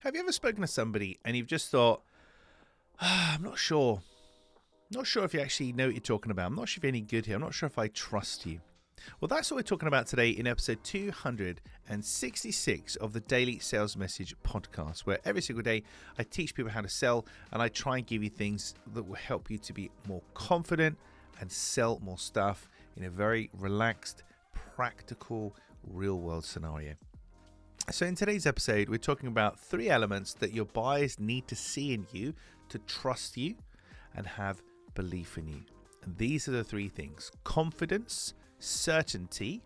Have you ever spoken to somebody and you've just thought, I'm not sure. Not sure if you actually know what you're talking about. I'm not sure if you're any good here. I'm not sure if I trust you. Well, that's what we're talking about today in episode 266 of the Daily Sales Message podcast, where every single day I teach people how to sell and I try and give you things that will help you to be more confident and sell more stuff in a very relaxed, practical, real-world scenario. So in today's episode, we're talking about 3 elements that your buyers need to see in you to trust you and have belief in you. And these are the 3 things: confidence, certainty,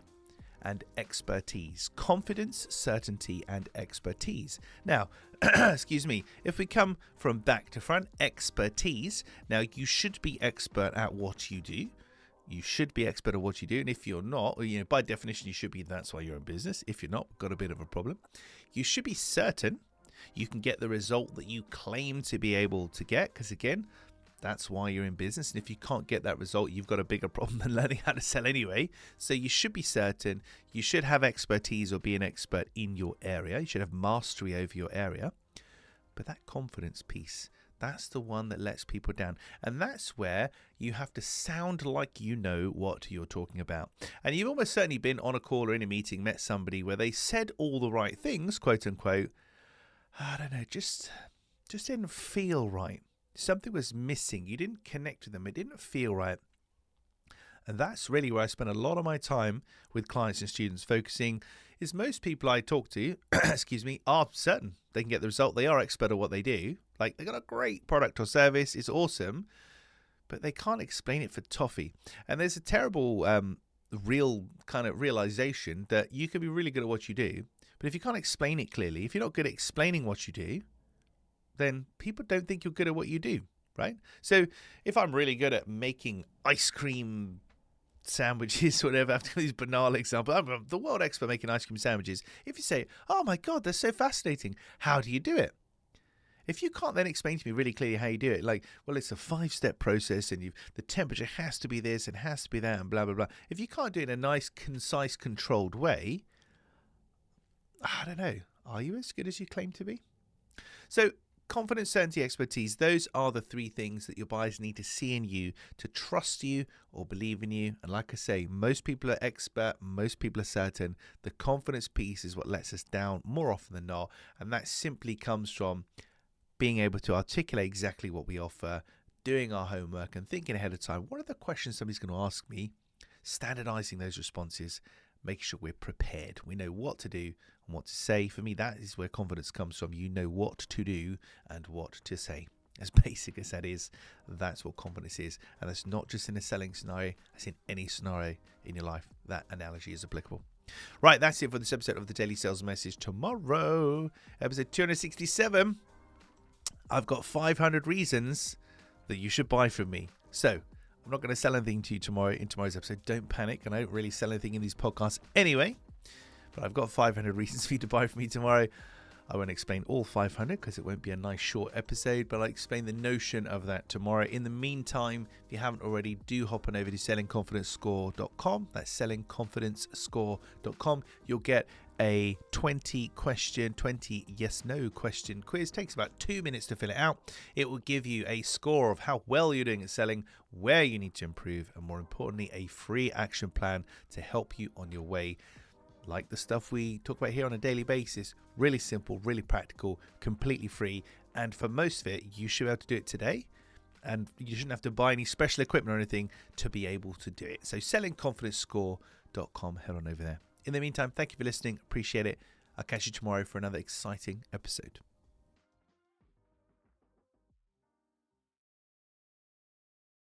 and expertise. Confidence, certainty, and expertise. Now, excuse me, if we come from back to front, expertise. Now, you should be expert at what you do. You should be expert at what you do, and if you're not, by definition, you should be. That's why you're in business. If you're not, got a bit of a problem. You should be certain you can get the result that you claim to be able to get, because again, that's why you're in business. And if you can't get that result, you've got a bigger problem than learning how to sell anyway. So you should be certain. You should have expertise or be an expert in your area. You should have mastery over your area. But that confidence piece, that's the one that lets people down. And that's where you have to sound like you know what you're talking about. And you've almost certainly been on a call or in a meeting, met somebody where they said all the right things, quote unquote. I don't know, just didn't feel right. Something was missing. You didn't connect with them. It didn't feel right. And that's really where I spend a lot of my time with clients and students focusing. Is most people I talk to, are certain they can get the result. They are expert at what they do. Like, they got a great product or service. It's awesome. But they can't explain it for toffee. And there's a terrible realization that you can be really good at what you do. But if you can't explain it clearly, if you're not good at explaining what you do, then people don't think you're good at what you do, right? So if I'm really good at making ice cream sandwiches, whatever, after these banal examples, I'm the world expert making ice cream sandwiches. If you say, oh my God, they're so fascinating, how do you do it? If you can't then explain to me really clearly how you do it, like, well, it's a 5-step process and the temperature has to be this and has to be that and blah, blah, blah. If you can't do it in a nice, concise, controlled way, I don't know, are you as good as you claim to be? So confidence, certainty, expertise, those are the 3 things that your buyers need to see in you to trust you or believe in you. And like I say, most people are expert, most people are certain. The confidence piece is what lets us down more often than not. And that simply comes from being able to articulate exactly what we offer, doing our homework and thinking ahead of time. What are the questions somebody's going to ask me? Standardizing those responses, making sure we're prepared. We know what to do and what to say. For me, that is where confidence comes from. You know what to do and what to say. As basic as that is, that's what confidence is. And that's not just in a selling scenario, that's in any scenario in your life. That analogy is applicable. Right, that's it for this episode of the Daily Sales Message. Tomorrow, episode 267, I've got 500 reasons that you should buy from me. So I'm not going to sell anything to you tomorrow in tomorrow's episode. Don't panic. And I don't really sell anything in these podcasts anyway. But I've got 500 reasons for you to buy from me tomorrow. I won't explain all 500 because it won't be a nice short episode, but I'll explain the notion of that tomorrow. In the meantime, if you haven't already, do hop on over to sellingconfidencescore.com. That's sellingconfidencescore.com. You'll get a 20 yes/no question quiz. Takes about 2 minutes to fill it out. It will give you a score of how well you're doing at selling, where you need to improve, and more importantly, a free action plan to help you on your way. Like the stuff we talk about here on a daily basis. Really simple, really practical, completely free. And for most of it, you should be able to do it today. And you shouldn't have to buy any special equipment or anything to be able to do it. So sellingconfidencescore.com, head on over there. In the meantime, thank you for listening. Appreciate it. I'll catch you tomorrow for another exciting episode.